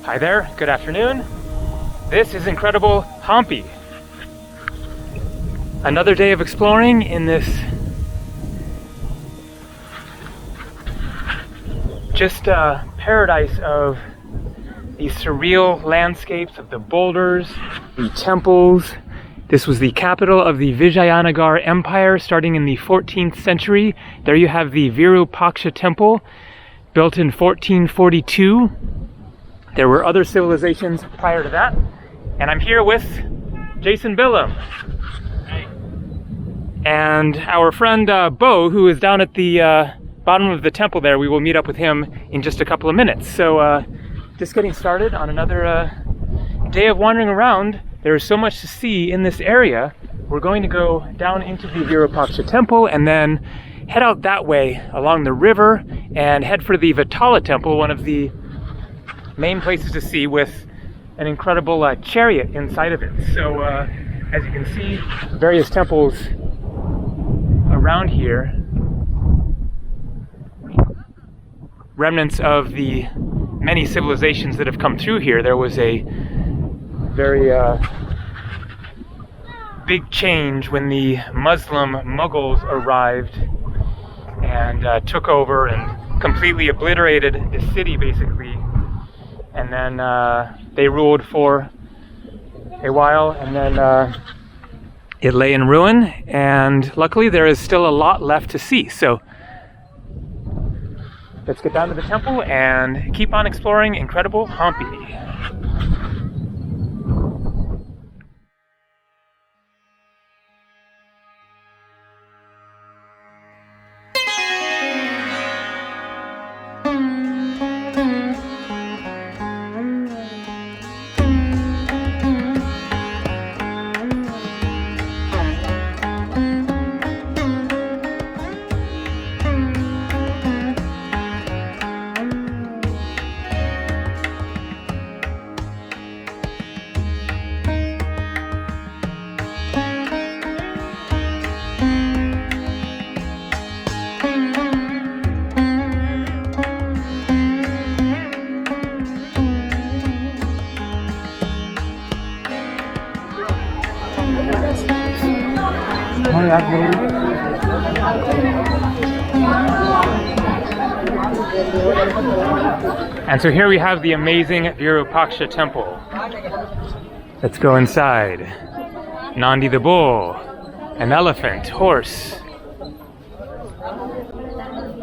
Hi there, good afternoon. This is incredible Hampi. Another day of exploring in this just paradise of these surreal landscapes of the boulders, the temples. This was the capital of the Vijayanagar Empire starting in the 14th century. There you have the Virupaksha temple, built in 1442. There were other civilizations prior to that. And I'm here with Jason Billum. Hey. And our friend Bo, who is down at the bottom of the temple there. We will meet up with him in just a couple of minutes. So just getting started on another day of wandering around. There is so much to see in this area. We're going to go down into the Virupaksha temple and then head out that way along the river and head for the Vitala temple, one of the main places to see, with an incredible chariot inside of it. So as you can see, various temples around here, remnants of the many civilizations that have come through here. There was a very big change when the Muslim Mughals arrived and took over and completely obliterated the city, basically. And then they ruled for a while, and then it lay in ruin, and luckily there is still a lot left to see. So let's get down to the temple and keep on exploring incredible Hampi. And so here we have the amazing Virupaksha temple. Let's go inside. Nandi the bull, an elephant, horse.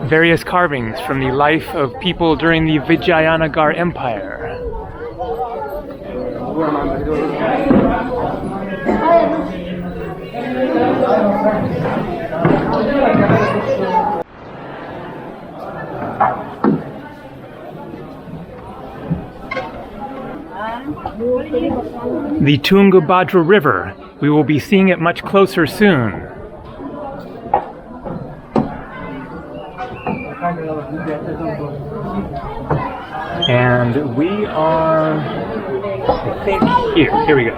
Various carvings from the life of people during the Vijayanagar Empire. The Tungabhadra River. We will be seeing it much closer soon. And we are, I think, here we go.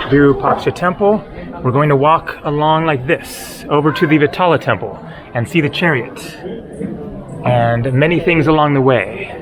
Virupaksha temple. We're going to walk along like this, over to the Vitala temple and see the chariot and many things along the way.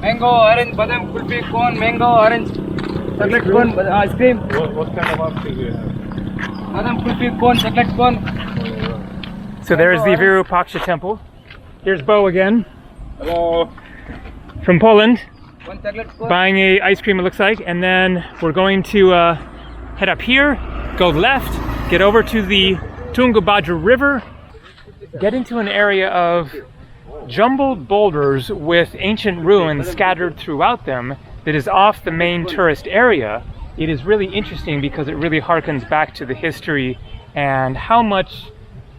Mango, orange, badam, kulfi, cone, mango, orange, chocolate cone, ice cream. What kind of ice cream do you have? Badam, kulfi, cone, chocolate cone. So there's the Virupaksha temple. Here's Bo again. Hello. From Poland, One chocolate cone. buying a ice cream it looks like, and then we're going to head up here, go left, get over to the Tungabhadra River, get into an area of jumbled boulders with ancient ruins scattered throughout them that is off the main tourist area. It is really interesting because it really harkens back to the history and how much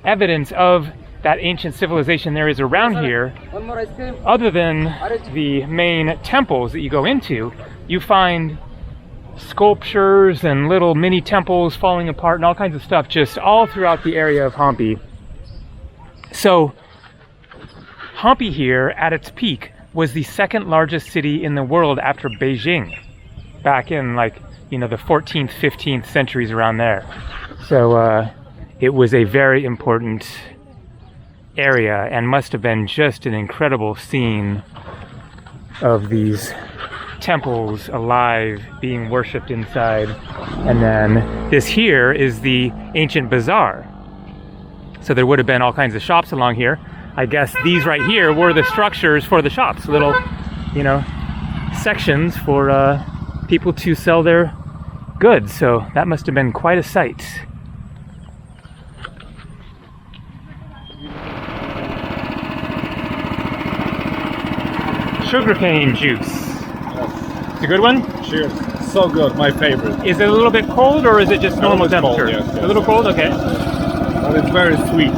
evidence of that ancient civilization there is around here. One more ice cream. Other than the main temples that you go into, you find sculptures and little mini temples falling apart and all kinds of stuff just all throughout the area of Hampi. So Hampi here at its peak was the second largest city in the world after Beijing back in the 14th, 15th centuries around there. So it was a very important area and must have been just an incredible scene of these temples alive, being worshipped inside. And then this here is the ancient bazaar. So there would have been all kinds of shops along here. I guess these right here were the structures for the shops, little, sections for people to sell their goods. So that must have been quite a sight. Sugarcane juice. Yes. It's a good one? Cheers. So good, my favorite. Is it a little bit cold or is it just normal temperature? Cold, yes, A little cold? Okay. But it's very sweet.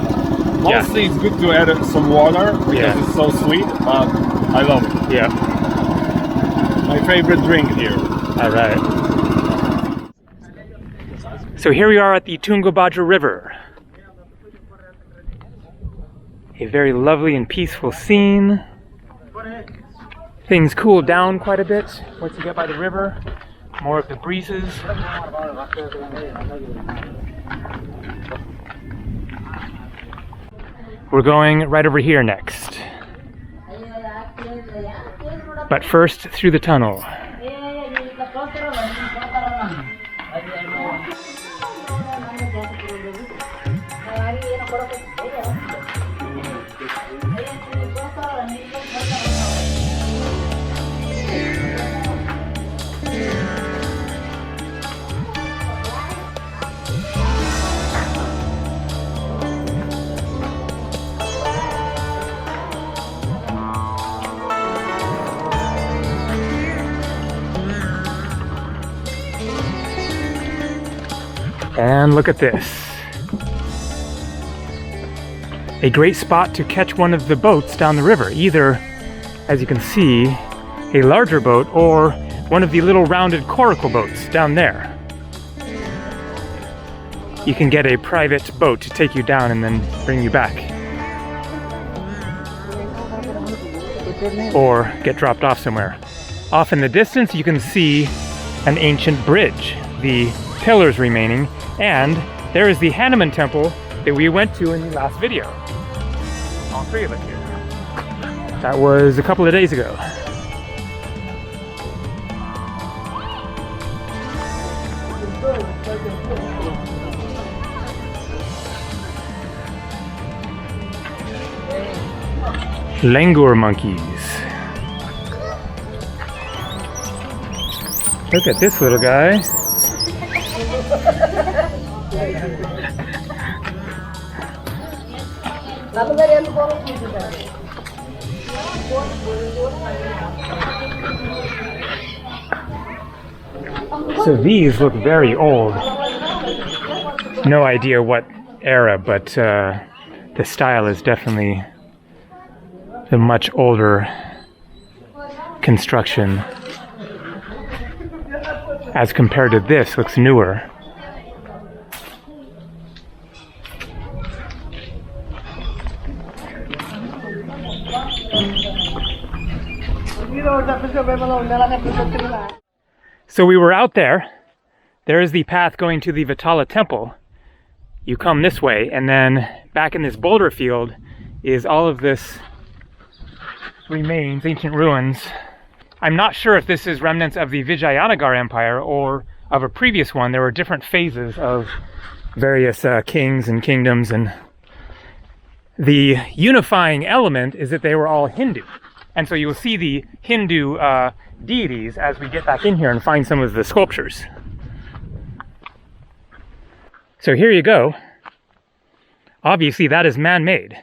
Mostly it's good to add some water because it's so sweet, but I love it. Yeah. My favorite drink here. All right. So here we are at the Tungabhadra River. A very lovely and peaceful scene. Things cool down quite a bit once you get by the river. More of the breezes. We're going right over here next. But first, through the tunnel. And look at this. A great spot to catch one of the boats down the river. Either, as you can see, a larger boat or one of the little rounded coracle boats down there. You can get a private boat to take you down and then bring you back. Or get dropped off somewhere. Off in the distance you can see an ancient bridge, the pillars remaining, and there is the Hanuman temple that we went to in the last video. All three of us here. That was a couple of days ago. Langur monkeys. Look at this little guy. So these look very old. No idea what era, but the style is definitely the much older construction. As compared to this, looks newer. So we were out there. There is the path going to the Vitala temple. you come this way, and then back in this boulder field is all of this remains, ancient ruins. I'm not sure if this is remnants of the Vijayanagar Empire or of a previous one. There were different phases of various kings and kingdoms, and the unifying element is that they were all Hindu. And so you will see the Hindu deities as we get back in here and find some of the sculptures. So here you go. Obviously that is man-made.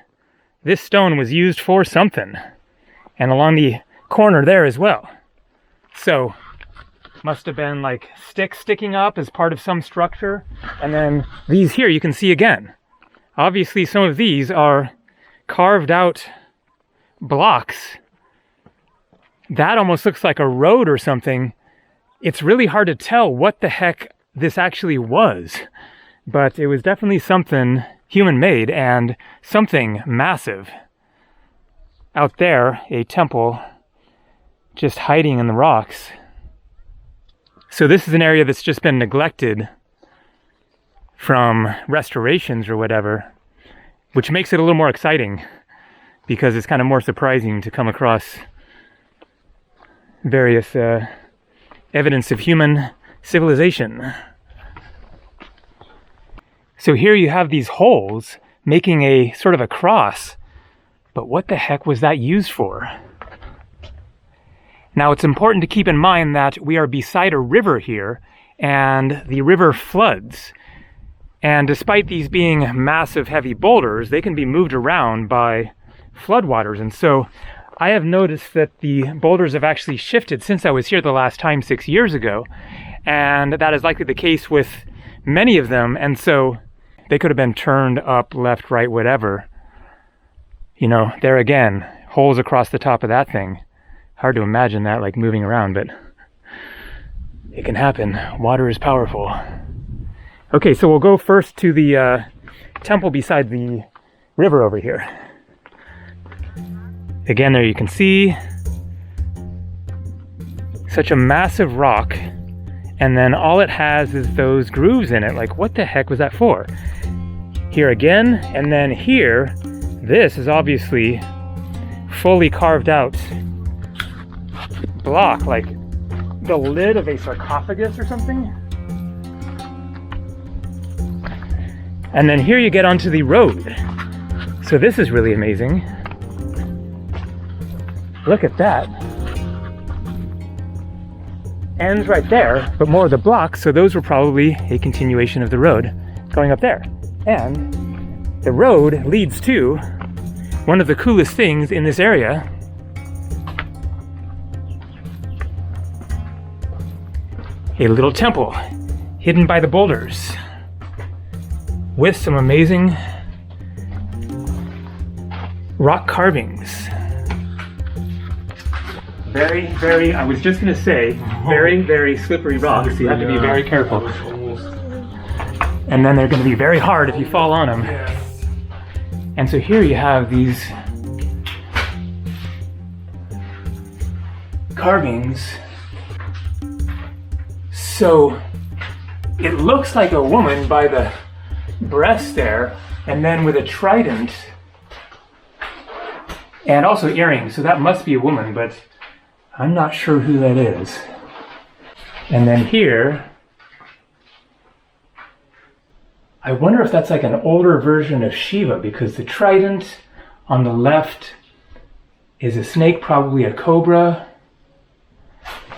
This stone was used for something. And along the corner there as well. So must have been like sticks sticking up as part of some structure. And then these here you can see again. Obviously some of these are carved out blocks. That almost looks like a road or something. It's really hard to tell what the heck this actually was. But it was definitely something human-made and something massive. Out there, a temple just hiding in the rocks. So this is an area that's just been neglected from restorations or whatever, which makes it a little more exciting because it's kind of more surprising to come across various evidence of human civilization. So here you have these holes making a sort of a cross, but what the heck was that used for? Now it's important to keep in mind that we are beside a river here, and the river floods. And despite these being massive heavy boulders, they can be moved around by floodwaters. And so I have noticed that the boulders have actually shifted since I was here the last time 6 years ago. And that is likely the case with many of them. And so they could have been turned up, left, right, whatever. You know, there again, holes across the top of that thing. Hard to imagine that like moving around, but it can happen. Water is powerful. Okay, so we'll go first to the temple beside the river over here. Again, there you can see such a massive rock, and then all it has is those grooves in it. Like, what the heck was that for? Here again, and then here, this is obviously fully carved out block, like the lid of a sarcophagus or something. And then here you get onto the road. So this is really amazing. Look at that. Ends right there, but more of the blocks, so those were probably a continuation of the road going up there. And the road leads to one of the coolest things in this area. A little temple hidden by the boulders with some amazing rock carvings. Very, very, I was just gonna say, very, very slippery rocks. You have to be very careful. And then they're gonna be very hard if you fall on them. And so here you have these carvings. So it looks like a woman by the breast there, and then with a trident, and also earrings, so that must be a woman, but I'm not sure who that is. And then here, I wonder if that's like an older version of Shiva, because the trident on the left is a snake, probably a cobra.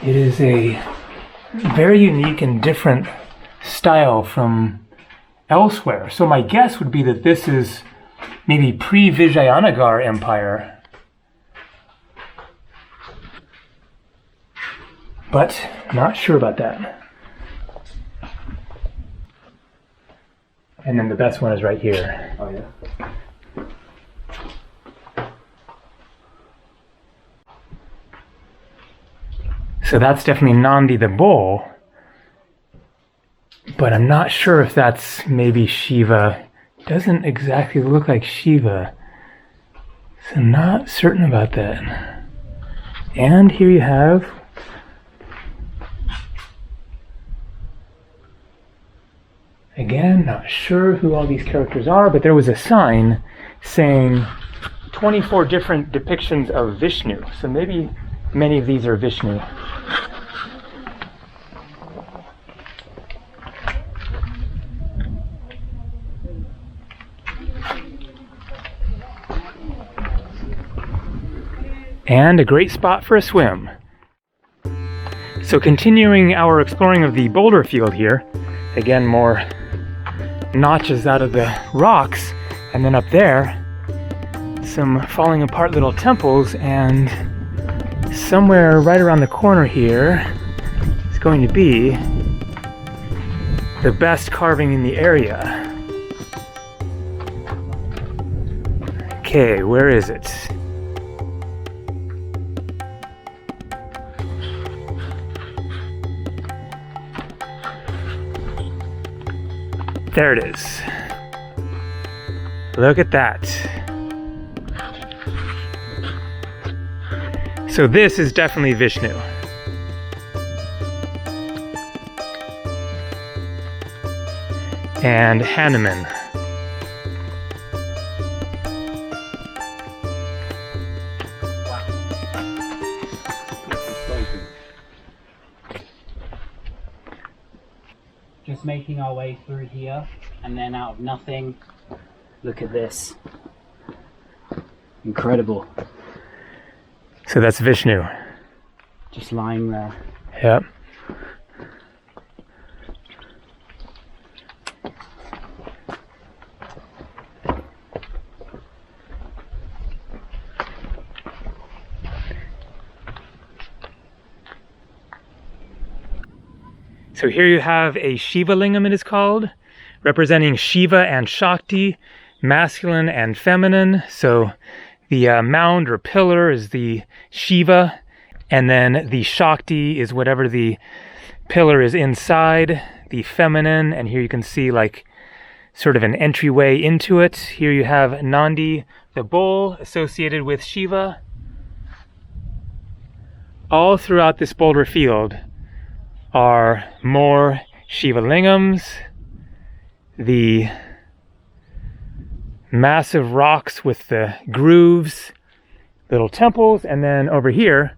It is a very unique and different style from elsewhere. So my guess would be that this is maybe pre-Vijayanagar Empire. But not sure about that. And then the best one is right here. Oh yeah. So that's definitely Nandi the bull. But I'm not sure if that's maybe Shiva. Doesn't exactly look like Shiva. So not certain about that. And here you have Again, not sure who all these characters are, but there was a sign saying 24 different depictions of Vishnu. So maybe many of these are Vishnu. And a great spot for a swim. So continuing our exploring of the boulder field here, again more notches out of the rocks, and then up there some falling apart little temples, and somewhere right around the corner here is going to be the best carving in the area. Okay, where is it? There it is. Look at that. So this is definitely Vishnu. And Hanuman. Just making our way through here, and then out of nothing, look at this. Incredible. So that's Vishnu. Just lying there. Yep. So here you have a Shiva lingam, it is called, representing Shiva and Shakti, masculine and feminine. So the mound or pillar is the Shiva, and then the Shakti is whatever the pillar is inside, the feminine. And here you can see like sort of an entryway into it. Here you have Nandi, the bull, associated with Shiva. All throughout this boulder field are more Shiva lingams, the massive rocks with the grooves, little temples, and then over here,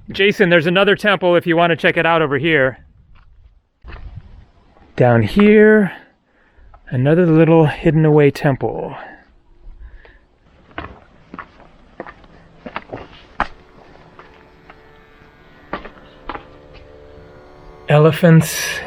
Jason, there's another temple if you want to check it out over here. Down here, another little hidden away temple. Elephants.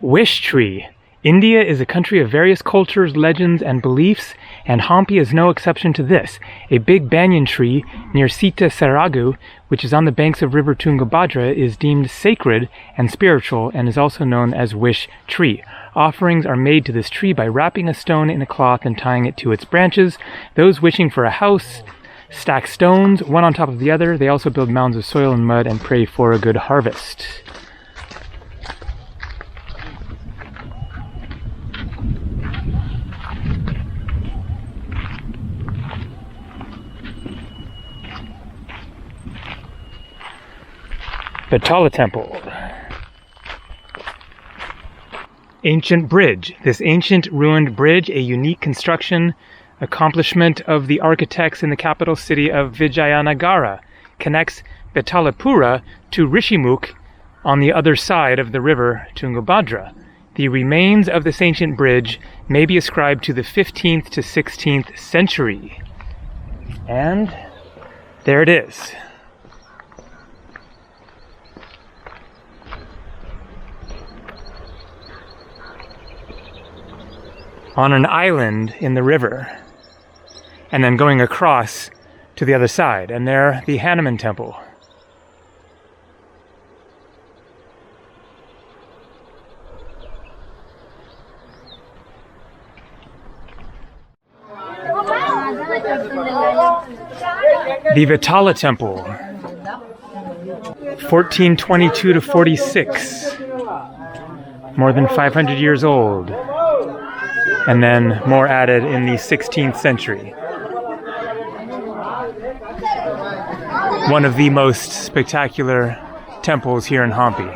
Wish tree. India is a country of various cultures, legends, and beliefs, and Hampi is no exception to this. A big banyan tree near Sita Saragu, which is on the banks of river Tungabhadra, is deemed sacred and spiritual and is also known as wish tree. Offerings are made to this tree by wrapping a stone in a cloth and tying it to its branches. Those wishing for a house stack stones, one on top of the other. They also build mounds of soil and mud and pray for a good harvest. Betala Temple. Ancient bridge. This ancient ruined bridge, a unique construction, accomplishment of the architects in the capital city of Vijayanagara, connects Betalapura to Rishimukh on the other side of the river Tungabhadra. The remains of this ancient bridge may be ascribed to the 15th to 16th century. And there it is. On an island in the river, and then going across to the other side, and there the Hanuman temple. The Vitala temple, 1422 to 46, more than 500 years old. And then more added in the 16th century. One of the most spectacular temples here in Hampi.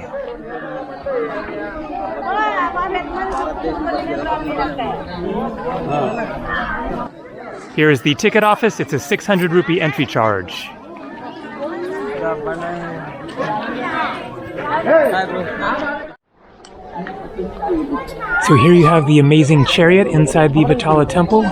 Here is the ticket office. It's a 600 rupee entry charge. So here you have the amazing chariot inside the Vitala temple.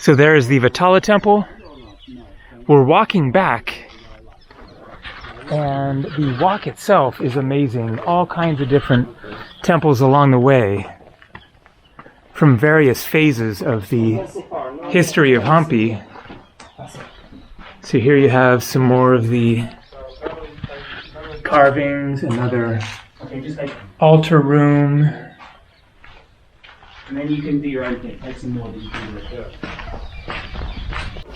So there is the Vitala temple. We're walking back, and the walk itself is amazing. All kinds of different temples along the way from various phases of the history of Hampi. So here you have some more of the carvings, another altar room. And then you can do your own thing. Take some more that you can do it.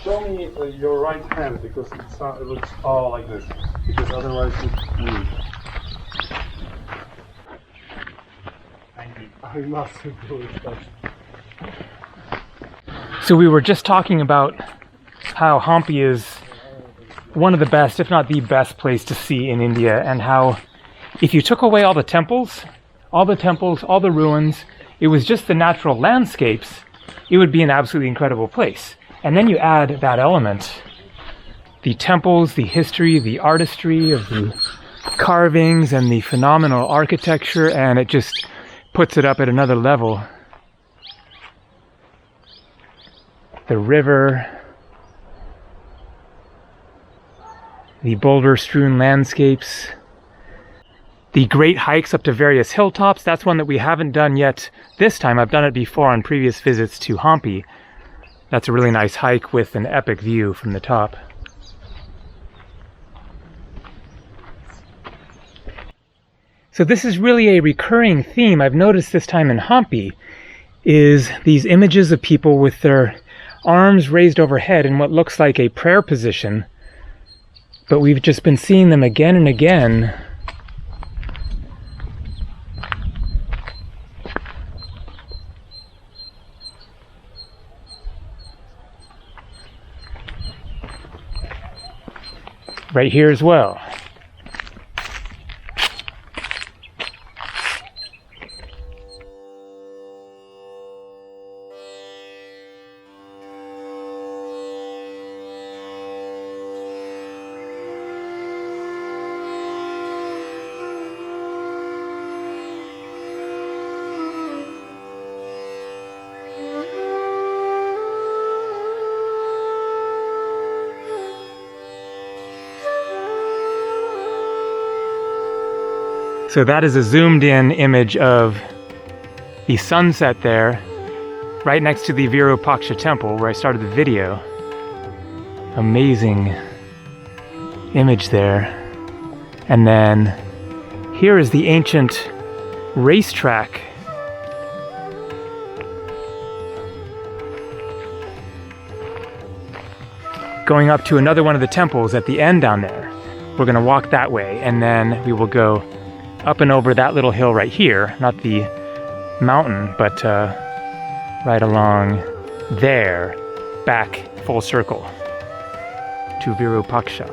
Show me your right hand because it looks all like this. Because otherwise it's weird. Thank you. I must do it. So we were just talking about how Hampi is one of the best, if not the best place to see in India, and how if you took away all the temples, all the ruins, it was just the natural landscapes, it would be an absolutely incredible place. And then you add that element, the temples, the history, the artistry of the carvings and the phenomenal architecture, and it just puts it up at another level. The river, the boulder-strewn landscapes, the great hikes up to various hilltops. That's one that we haven't done yet this time. I've done it before on previous visits to Hampi. That's a really nice hike with an epic view from the top. So this is really a recurring theme I've noticed this time in Hampi, is these images of people with their arms raised overhead in what looks like a prayer position, but we've just been seeing them again and again. Right here as well. So that is a zoomed in image of the sunset there, right next to the Virupaksha temple where I started the video. Amazing image there. And then here is the ancient racetrack. Going up to another one of the temples at the end down there. We're gonna walk that way, and then we will go up and over that little hill right here, not the mountain, but right along there, back full circle to Virupaksha.